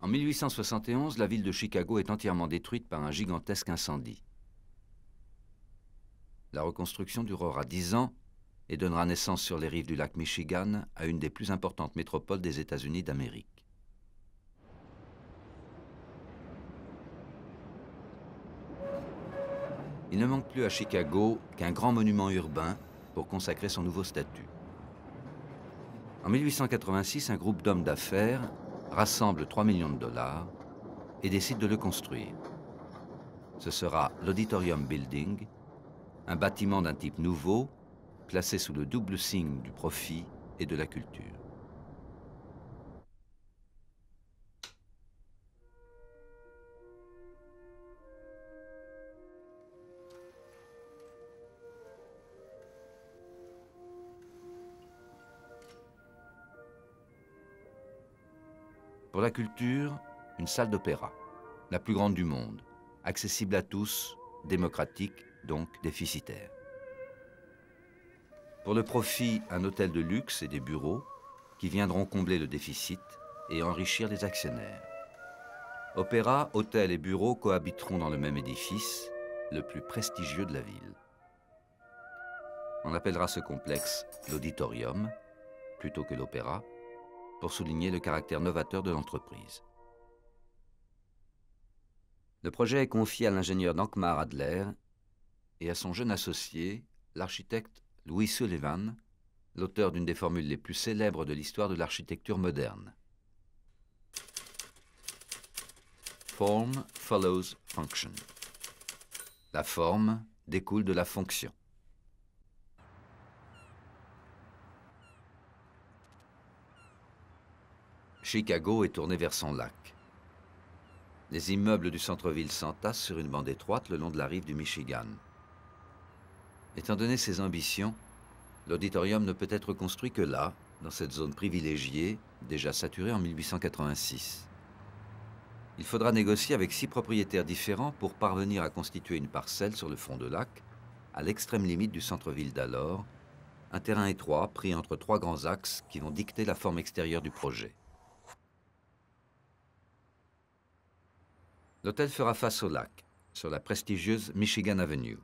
En 1871, la ville de Chicago est entièrement détruite par un gigantesque incendie. La reconstruction durera 10 ans et donnera naissance sur les rives du lac Michigan à une des plus importantes métropoles des États-Unis d'Amérique. Il ne manque plus à Chicago qu'un grand monument urbain pour consacrer son nouveau statut. En 1886, un groupe d'hommes d'affaires rassemble 3 millions de dollars et décide de le construire. Ce sera l'Auditorium Building, un bâtiment d'un type nouveau, placé sous le double signe du profit et de la culture. Pour la culture, une salle d'opéra, la plus grande du monde, accessible à tous, démocratique, donc déficitaire. Pour le profit, un hôtel de luxe et des bureaux qui viendront combler le déficit et enrichir les actionnaires. Opéra, hôtel et bureaux cohabiteront dans le même édifice, le plus prestigieux de la ville. On appellera ce complexe l'auditorium, plutôt que l'opéra, pour souligner le caractère novateur de l'entreprise. Le projet est confié à l'ingénieur Dankmar Adler et à son jeune associé, l'architecte Louis Sullivan, l'auteur d'une des formules les plus célèbres de l'histoire de l'architecture moderne. Form follows function. La forme découle de la fonction. Chicago est tourné vers son lac. Les immeubles du centre-ville s'entassent sur une bande étroite le long de la rive du Michigan. Étant donné ses ambitions, l'auditorium ne peut être construit que là, dans cette zone privilégiée, déjà saturée en 1886. Il faudra négocier avec 6 propriétaires différents pour parvenir à constituer une parcelle sur le front de lac, à l'extrême limite du centre-ville d'alors, un terrain étroit pris entre 3 grands axes qui vont dicter la forme extérieure du projet. L'hôtel fera face au lac, sur la prestigieuse Michigan Avenue.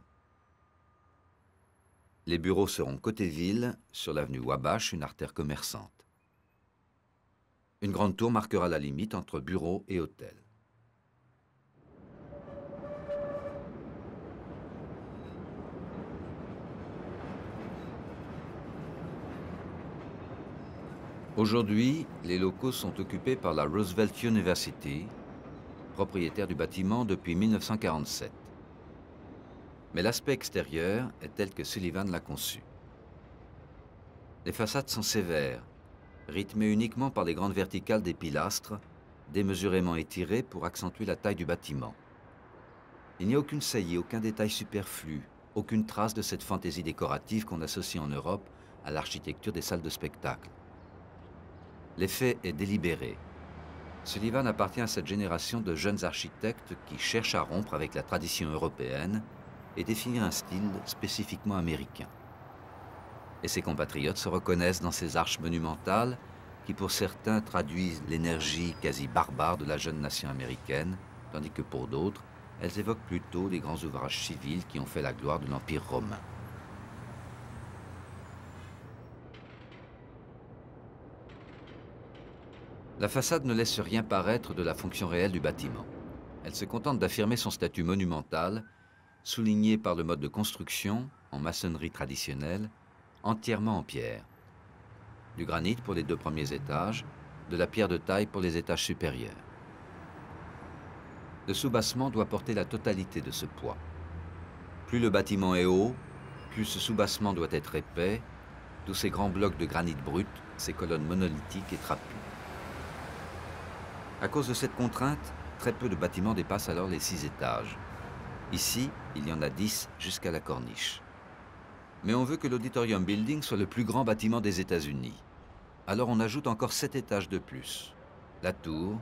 Les bureaux seront côté ville, sur l'avenue Wabash, une artère commerçante. Une grande tour marquera la limite entre bureau et hôtel. Aujourd'hui, les locaux sont occupés par la Roosevelt University, propriétaire du bâtiment depuis 1947. Mais l'aspect extérieur est tel que Sullivan l'a conçu. Les façades sont sévères, rythmées uniquement par les grandes verticales des pilastres, démesurément étirées pour accentuer la taille du bâtiment. Il n'y a aucune saillie, aucun détail superflu, aucune trace de cette fantaisie décorative qu'on associe en Europe à l'architecture des salles de spectacle. L'effet est délibéré. Sullivan appartient à cette génération de jeunes architectes qui cherchent à rompre avec la tradition européenne et définir un style spécifiquement américain. Et ses compatriotes se reconnaissent dans ces arches monumentales qui pour certains traduisent l'énergie quasi barbare de la jeune nation américaine, tandis que pour d'autres, elles évoquent plutôt les grands ouvrages civils qui ont fait la gloire de l'Empire romain. La façade ne laisse rien paraître de la fonction réelle du bâtiment. Elle se contente d'affirmer son statut monumental, souligné par le mode de construction, en maçonnerie traditionnelle, entièrement en pierre. Du granit pour les 2 premiers étages, de la pierre de taille pour les étages supérieurs. Le soubassement doit porter la totalité de ce poids. Plus le bâtiment est haut, plus ce soubassement doit être épais, d'où ces grands blocs de granit brut, ces colonnes monolithiques et trapues. À cause de cette contrainte, très peu de bâtiments dépassent alors les 6 étages. Ici, il y en a 10 jusqu'à la corniche. Mais on veut que l'Auditorium Building soit le plus grand bâtiment des États-Unis. Alors on ajoute encore 7 étages de plus. La tour,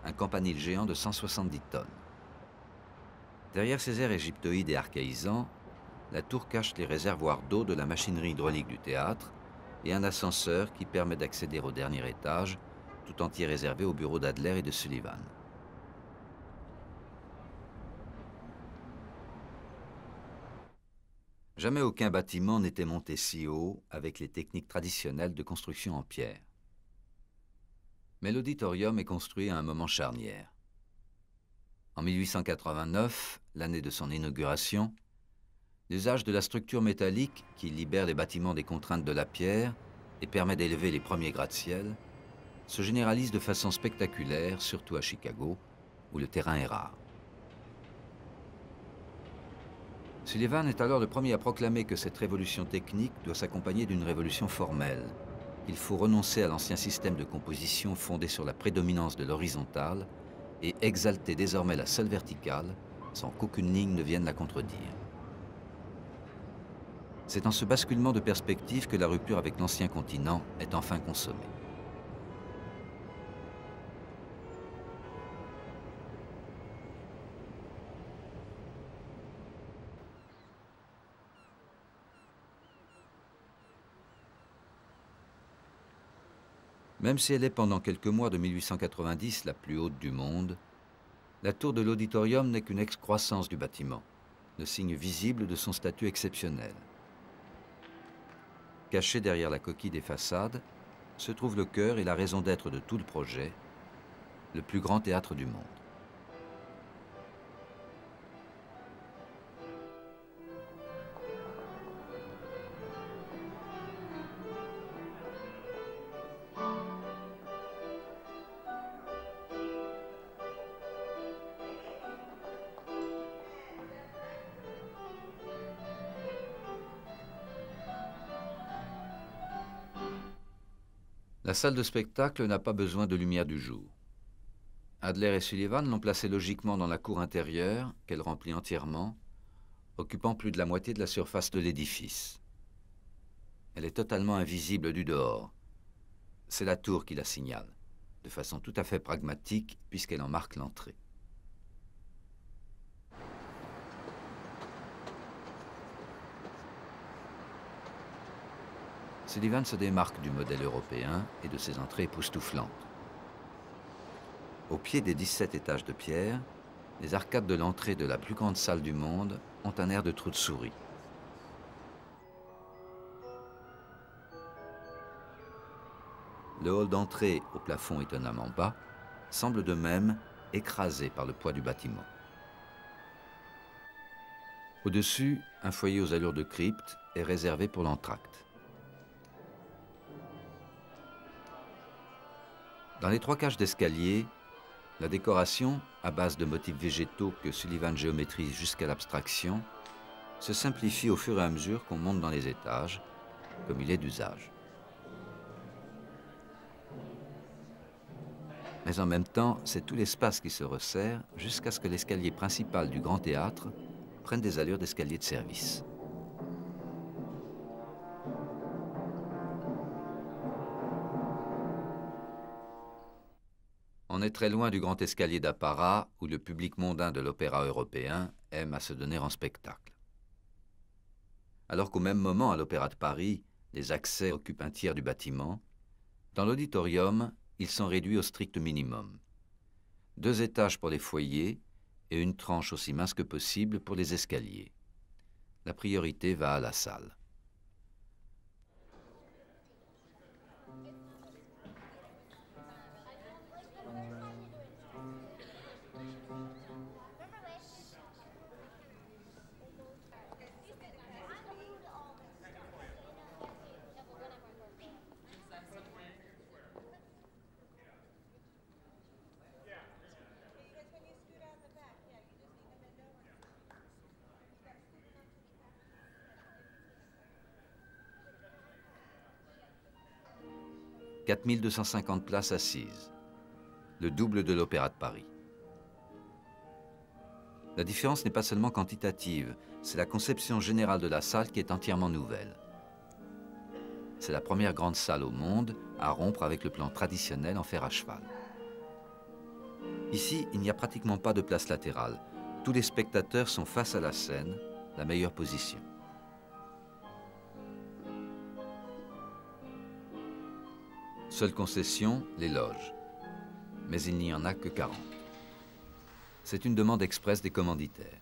un campanile géant de 170 tonnes. Derrière ces airs égyptoïdes et archaïsants, la tour cache les réservoirs d'eau de la machinerie hydraulique du théâtre et un ascenseur qui permet d'accéder au dernier étage tout entier réservé aux bureaux d'Adler et de Sullivan. Jamais aucun bâtiment n'était monté si haut avec les techniques traditionnelles de construction en pierre. Mais l'auditorium est construit à un moment charnière. En 1889, l'année de son inauguration, l'usage de la structure métallique qui libère les bâtiments des contraintes de la pierre et permet d'élever les premiers gratte-ciel se généralise de façon spectaculaire, surtout à Chicago, où le terrain est rare. Sullivan est alors le premier à proclamer que cette révolution technique doit s'accompagner d'une révolution formelle. Il faut renoncer à l'ancien système de composition fondé sur la prédominance de l'horizontale et exalter désormais la seule verticale, sans qu'aucune ligne ne vienne la contredire. C'est dans ce basculement de perspective que la rupture avec l'ancien continent est enfin consommée. Même si elle est pendant quelques mois de 1890 la plus haute du monde, la tour de l'auditorium n'est qu'une excroissance du bâtiment, le signe visible de son statut exceptionnel. Caché derrière la coquille des façades, se trouve le cœur et la raison d'être de tout le projet, le plus grand théâtre du monde. La salle de spectacle n'a pas besoin de lumière du jour. Adler et Sullivan l'ont placée logiquement dans la cour intérieure, qu'elle remplit entièrement, occupant plus de la moitié de la surface de l'édifice. Elle est totalement invisible du dehors. C'est la tour qui la signale, de façon tout à fait pragmatique, puisqu'elle en marque l'entrée. Sullivan se démarque du modèle européen et de ses entrées époustouflantes. Au pied des 17 étages de pierre, les arcades de l'entrée de la plus grande salle du monde ont un air de trou de souris. Le hall d'entrée, au plafond étonnamment bas, semble de même écrasé par le poids du bâtiment. Au-dessus, un foyer aux allures de crypte est réservé pour l'entracte. Dans les 3 cages d'escalier, la décoration, à base de motifs végétaux que Sullivan géométrise jusqu'à l'abstraction, se simplifie au fur et à mesure qu'on monte dans les étages, comme il est d'usage. Mais en même temps, c'est tout l'espace qui se resserre jusqu'à ce que l'escalier principal du grand théâtre prenne des allures d'escalier de service. On est très loin du grand escalier d'apparat où le public mondain de l'opéra européen aime à se donner en spectacle. Alors qu'au même moment, à l'Opéra de Paris, les accès occupent un tiers du bâtiment, dans l'auditorium, ils sont réduits au strict minimum. 2 étages pour les foyers et une tranche aussi mince que possible pour les escaliers. La priorité va à la salle. « 4250 places assises, le double de l'Opéra de Paris. La différence n'est pas seulement quantitative, c'est la conception générale de la salle qui est entièrement nouvelle. C'est la première grande salle au monde à rompre avec le plan traditionnel en fer à cheval. Ici, il n'y a pratiquement pas de place latérale. Tous les spectateurs sont face à la scène, la meilleure position. Seule concession, les loges. mais il n'y en a que 40. C'est une demande expresse des commanditaires.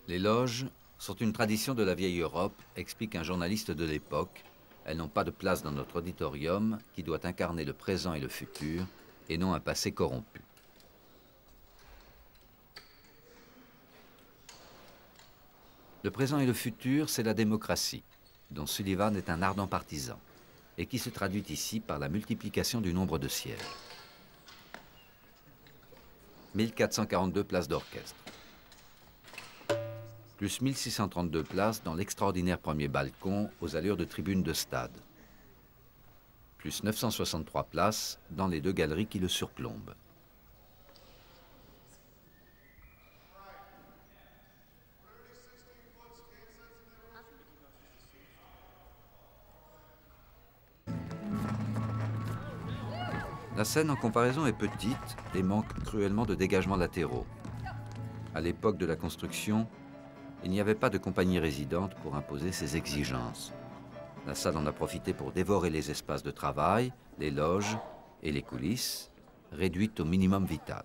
Les loges sont une tradition de la vieille Europe, explique un journaliste de l'époque. Elles n'ont pas de place dans notre auditorium qui doit incarner le présent et le futur et non un passé corrompu. Le présent et le futur, c'est la démocratie, dont Sullivan est un ardent partisan, et qui se traduit ici par la multiplication du nombre de sièges. 1442 places d'orchestre, plus 1632 places dans l'extraordinaire premier balcon aux allures de tribune de stade, plus 963 places dans les deux galeries qui le surplombent. La scène en comparaison est petite et manque cruellement de dégagements latéraux. À l'époque de la construction, il n'y avait pas de compagnie résidente pour imposer ses exigences. La salle en a profité pour dévorer les espaces de travail, les loges et les coulisses, réduites au minimum vital.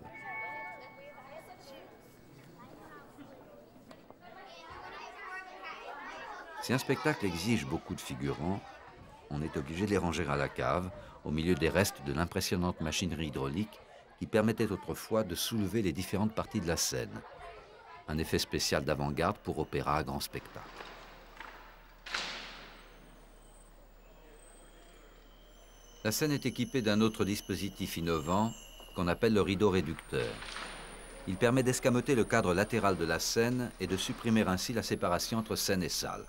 Si un spectacle exige beaucoup de figurants, on est obligé de les ranger à la cave, au milieu des restes de l'impressionnante machinerie hydraulique qui permettait autrefois de soulever les différentes parties de la scène. Un effet spécial d'avant-garde pour opéra à grand spectacle. La scène est équipée d'un autre dispositif innovant qu'on appelle le rideau réducteur. Il permet d'escamoter le cadre latéral de la scène et de supprimer ainsi la séparation entre scène et salle.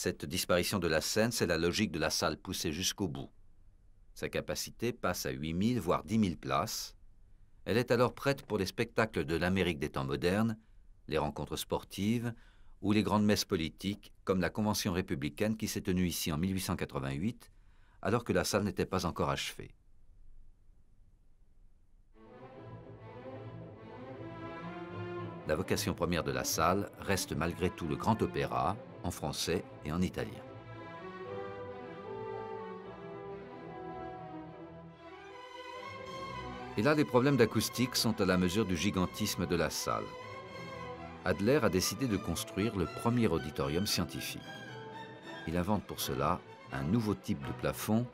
Cette disparition de la scène, c'est la logique de la salle poussée jusqu'au bout. Sa capacité passe à 8000 voire 10 000 places. Elle est alors prête pour les spectacles de l'Amérique des temps modernes, les rencontres sportives ou les grandes messes politiques, comme la Convention républicaine qui s'est tenue ici en 1888, alors que la salle n'était pas encore achevée. La vocation première de la salle reste malgré tout le grand opéra, en français et en italien. Et là, les problèmes d'acoustique sont à la mesure du gigantisme de la salle. Adler a décidé de construire le premier auditorium scientifique. Il invente pour cela un nouveau type de plafond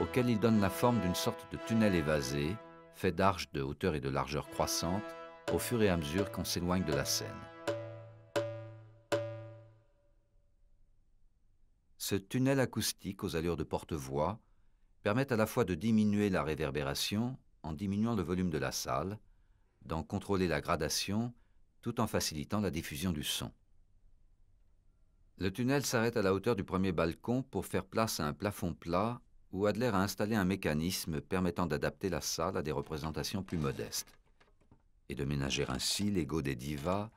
auquel il donne la forme d'une sorte de tunnel évasé, fait d'arches de hauteur et de largeur croissantes au fur et à mesure qu'on s'éloigne de la scène. Ce tunnel acoustique aux allures de porte-voix permet à la fois de diminuer la réverbération en diminuant le volume de la salle, d'en contrôler la gradation tout en facilitant la diffusion du son. Le tunnel s'arrête à la hauteur du premier balcon pour faire place à un plafond plat où Adler a installé un mécanisme permettant d'adapter la salle à des représentations plus modestes et de ménager ainsi l'ego des divas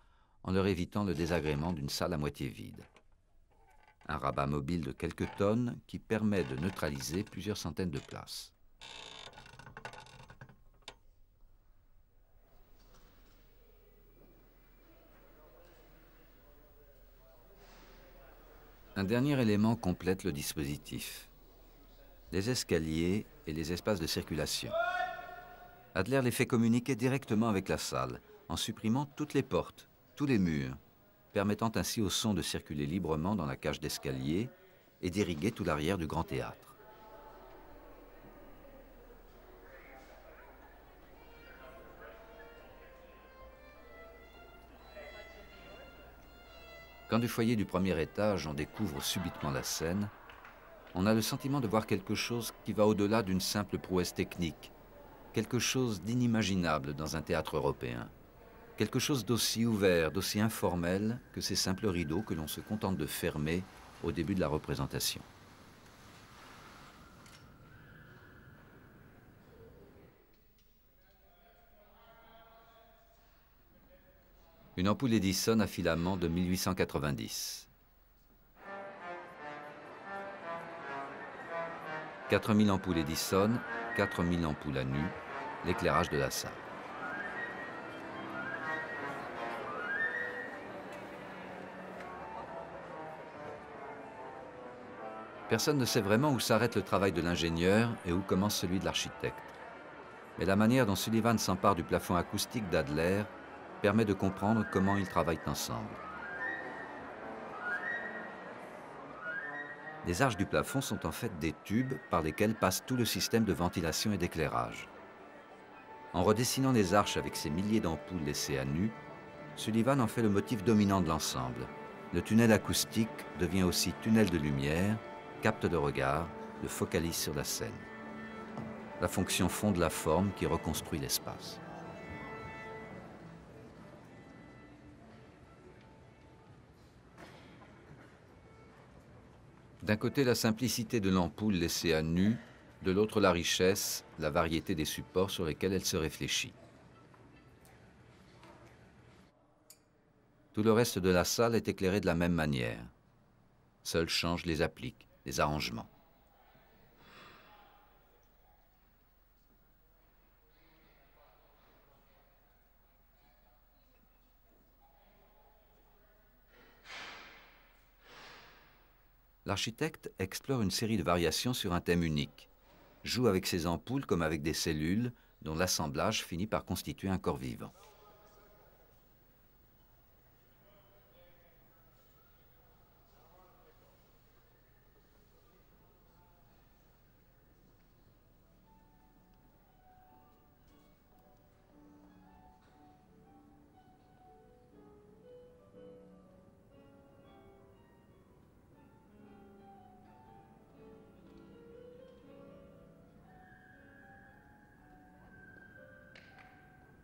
en leur évitant le désagrément d'une salle à moitié vide. Un rabat mobile de quelques tonnes qui permet de neutraliser plusieurs centaines de places. Un dernier élément complète le dispositif. Les escaliers et les espaces de circulation. Adler les fait communiquer directement avec la salle, en supprimant toutes les portes, tous les murs, permettant ainsi au son de circuler librement dans la cage d'escalier et d'irriguer tout l'arrière du grand théâtre. Quand du foyer du premier étage on découvre subitement la scène, on a le sentiment de voir quelque chose qui va au-delà d'une simple prouesse technique, quelque chose d'inimaginable dans un théâtre européen. Quelque chose d'aussi ouvert, d'aussi informel que ces simples rideaux que l'on se contente de fermer au début de la représentation. Une ampoule Edison à filament de 1890. 4000 ampoules Edison, 4000 ampoules à nu, l'éclairage de la salle. Personne ne sait vraiment où s'arrête le travail de l'ingénieur et où commence celui de l'architecte. Mais la manière dont Sullivan s'empare du plafond acoustique d'Adler permet de comprendre comment ils travaillent ensemble. Les arches du plafond sont en fait des tubes par lesquels passe tout le système de ventilation et d'éclairage. En redessinant les arches avec ces milliers d'ampoules laissées à nu, Sullivan en fait le motif dominant de l'ensemble. Le tunnel acoustique devient aussi tunnel de lumière, capte le regard, le focalise sur la scène. La fonction fonde la forme qui reconstruit l'espace. D'un côté, la simplicité de l'ampoule laissée à nu, de l'autre, la richesse, la variété des supports sur lesquels elle se réfléchit. Tout le reste de la salle est éclairé de la même manière. Seuls changent les appliques, les arrangements. L'architecte explore une série de variations sur un thème unique, joue avec ses ampoules comme avec des cellules dont l'assemblage finit par constituer un corps vivant.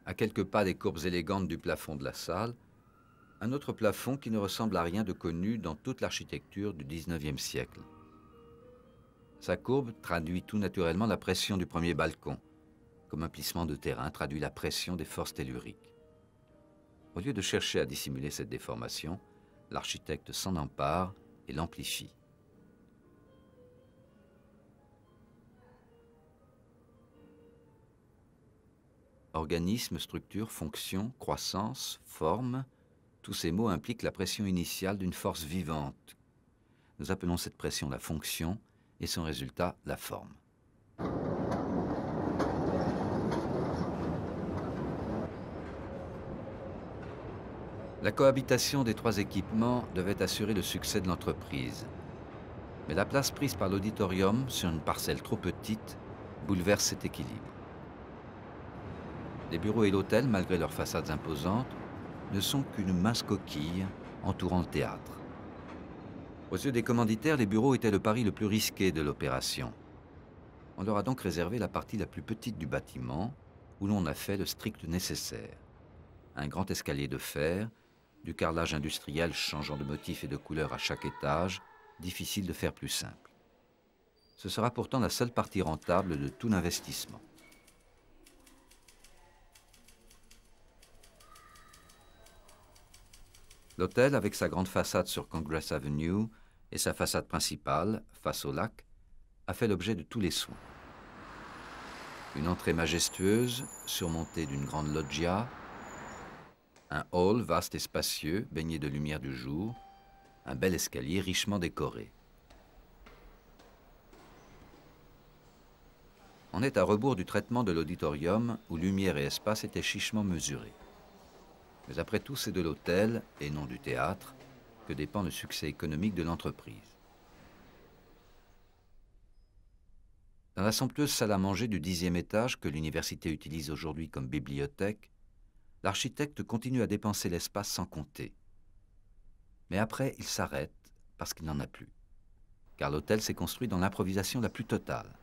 À quelques pas des courbes élégantes du plafond de la salle, un autre plafond qui ne ressemble à rien de connu dans toute l'architecture du XIXe siècle. Sa courbe traduit tout naturellement la pression du premier balcon, comme un plissement de terrain traduit la pression des forces telluriques. Au lieu de chercher à dissimuler cette déformation, l'architecte s'en empare et l'amplifie. Organisme, structure, fonction, croissance, forme, tous ces mots impliquent la pression initiale d'une force vivante. Nous appelons cette pression la fonction et son résultat la forme. La cohabitation des trois équipements devait assurer le succès de l'entreprise. Mais la place prise par l'auditorium sur une parcelle trop petite bouleverse cet équilibre. Les bureaux et l'hôtel, malgré leurs façades imposantes, ne sont qu'une mince coquille entourant le théâtre. Aux yeux des commanditaires, les bureaux étaient le pari le plus risqué de l'opération. On leur a donc réservé la partie la plus petite du bâtiment, où l'on a fait le strict nécessaire. Un grand escalier de fer, du carrelage industriel changeant de motif et de couleur à chaque étage, difficile de faire plus simple. Ce sera pourtant la seule partie rentable de tout l'investissement. L'hôtel, avec sa grande façade sur Congress Avenue et sa façade principale, face au lac, a fait l'objet de tous les soins. Une entrée majestueuse, surmontée d'une grande loggia, un hall vaste et spacieux, baigné de lumière du jour, un bel escalier richement décoré. On est à rebours du traitement de l'auditorium où lumière et espace étaient chichement mesurés. Mais après tout, c'est de l'hôtel, et non du théâtre, que dépend le succès économique de l'entreprise. Dans la somptueuse salle à manger du 10e étage que l'université utilise aujourd'hui comme bibliothèque, l'architecte continue à dépenser l'espace sans compter. Mais après, il s'arrête parce qu'il n'en a plus. Car l'hôtel s'est construit dans l'improvisation la plus totale.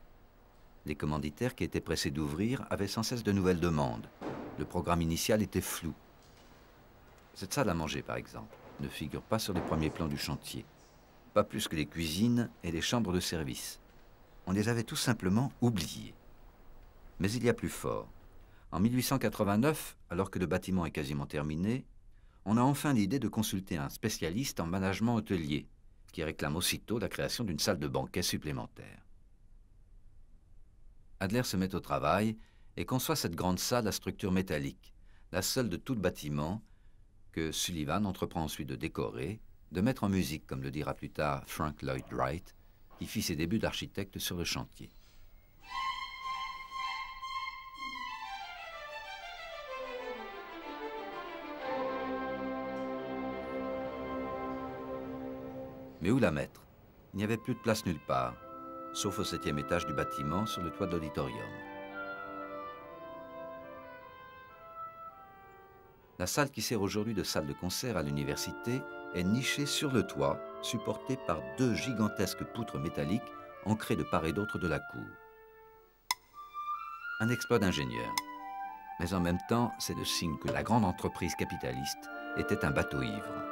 Les commanditaires qui étaient pressés d'ouvrir avaient sans cesse de nouvelles demandes. Le programme initial était flou. Cette salle à manger, par exemple, ne figure pas sur les premiers plans du chantier. Pas plus que les cuisines et les chambres de service. On les avait tout simplement oubliées. Mais il y a plus fort. En 1889, alors que le bâtiment est quasiment terminé, on a enfin l'idée de consulter un spécialiste en management hôtelier, qui réclame aussitôt la création d'une salle de banquet supplémentaire. Adler se met au travail et conçoit cette grande salle à structure métallique, la seule de tout le bâtiment, que Sullivan entreprend ensuite de décorer, de mettre en musique, comme le dira plus tard Frank Lloyd Wright, qui fit ses débuts d'architecte sur le chantier. Mais où la mettre? Il n'y avait plus de place nulle part, sauf au 7e étage du bâtiment, sur le toit de l'auditorium. La salle qui sert aujourd'hui de salle de concert à l'université est nichée sur le toit, supportée par 2 gigantesques poutres métalliques ancrées de part et d'autre de la cour. Un exploit d'ingénieur. Mais en même temps, c'est le signe que la grande entreprise capitaliste était un bateau ivre.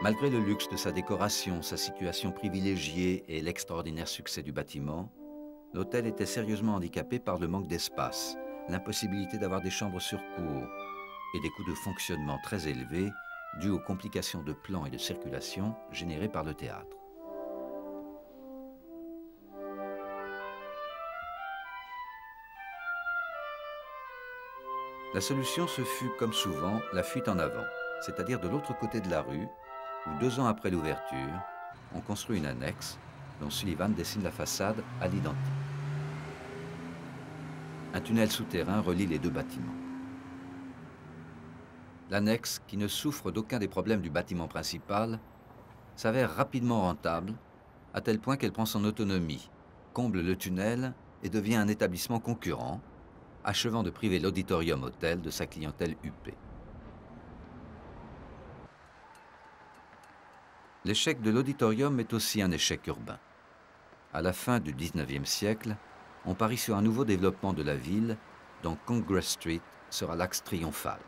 Malgré le luxe de sa décoration, sa situation privilégiée et l'extraordinaire succès du bâtiment, l'hôtel était sérieusement handicapé par le manque d'espace, l'impossibilité d'avoir des chambres sur cour et des coûts de fonctionnement très élevés dus aux complications de plan et de circulation générées par le théâtre. La solution, ce fut, comme souvent, la fuite en avant, c'est-à-dire de l'autre côté de la rue, où 2 ans après l'ouverture, on construit une annexe dont Sullivan dessine la façade à l'identique. Un tunnel souterrain relie les 2 bâtiments. L'annexe, qui ne souffre d'aucun des problèmes du bâtiment principal, s'avère rapidement rentable, à tel point qu'elle prend son autonomie, comble le tunnel et devient un établissement concurrent, achevant de priver l'Auditorium Hotel de sa clientèle huppée. L'échec de l'auditorium est aussi un échec urbain. À la fin du XIXe siècle, on parie sur un nouveau développement de la ville, dont Congress Street sera l'axe triomphal.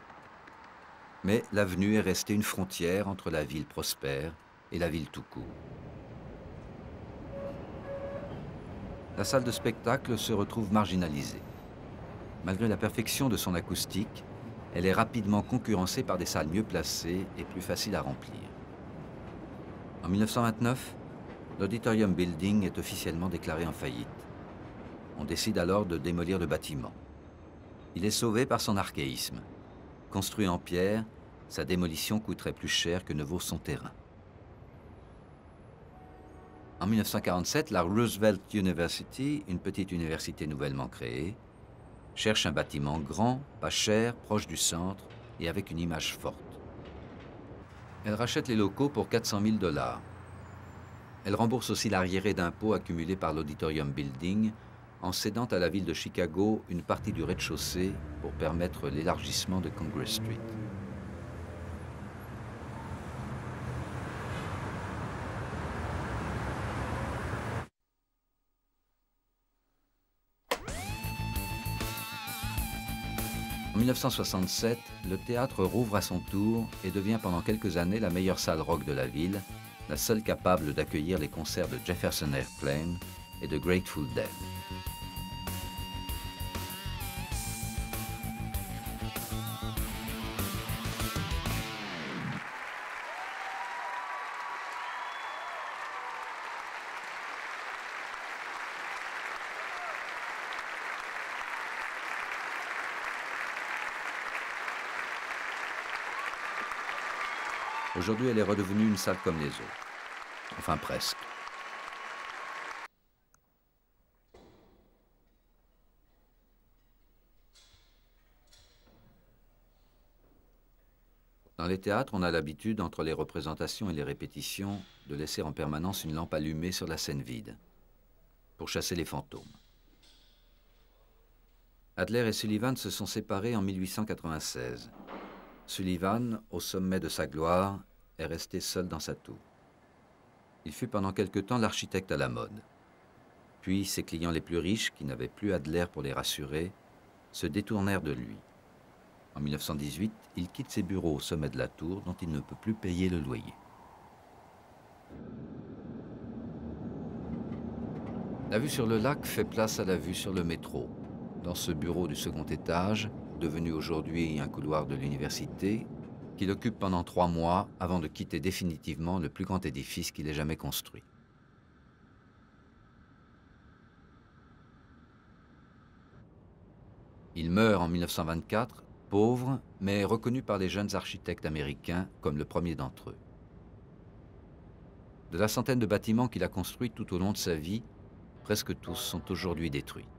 Mais l'avenue est restée une frontière entre la ville prospère et la ville tout court. La salle de spectacle se retrouve marginalisée. Malgré la perfection de son acoustique, elle est rapidement concurrencée par des salles mieux placées et plus faciles à remplir. En 1929, l'Auditorium Building est officiellement déclaré en faillite. On décide alors de démolir le bâtiment. Il est sauvé par son archaïsme. Construit en pierre, sa démolition coûterait plus cher que ne vaut son terrain. En 1947, la Roosevelt University, une petite université nouvellement créée, cherche un bâtiment grand, pas cher, proche du centre et avec une image forte. Elle rachète les locaux pour 400 000 $. Elle rembourse aussi l'arriéré d'impôts accumulé par l'Auditorium Building en cédant à la ville de Chicago une partie du rez-de-chaussée pour permettre l'élargissement de Congress Street. En 1967, le théâtre rouvre à son tour et devient pendant quelques années la meilleure salle rock de la ville, la seule capable d'accueillir les concerts de Jefferson Airplane et de Grateful Dead. Aujourd'hui, elle est redevenue une salle comme les autres. Enfin, presque. Dans les théâtres, on a l'habitude, entre les représentations et les répétitions, de laisser en permanence une lampe allumée sur la scène vide, pour chasser les fantômes. Adler et Sullivan se sont séparés en 1896. Sullivan, au sommet de sa gloire, est resté seul dans sa tour. Il fut pendant quelque temps l'architecte à la mode. Puis ses clients les plus riches, qui n'avaient plus Adler pour les rassurer, se détournèrent de lui. En 1918, il quitte ses bureaux au sommet de la tour dont il ne peut plus payer le loyer. La vue sur le lac fait place à la vue sur le métro. Dans ce bureau du second étage, devenu aujourd'hui un couloir de l'université, qu'il occupe pendant 3 mois avant de quitter définitivement le plus grand édifice qu'il ait jamais construit. Il meurt en 1924 pauvre, mais reconnu par les jeunes architectes américains comme le premier d'entre eux. De la centaine de bâtiments qu'il a construits tout au long de sa vie, presque tous sont aujourd'hui détruits.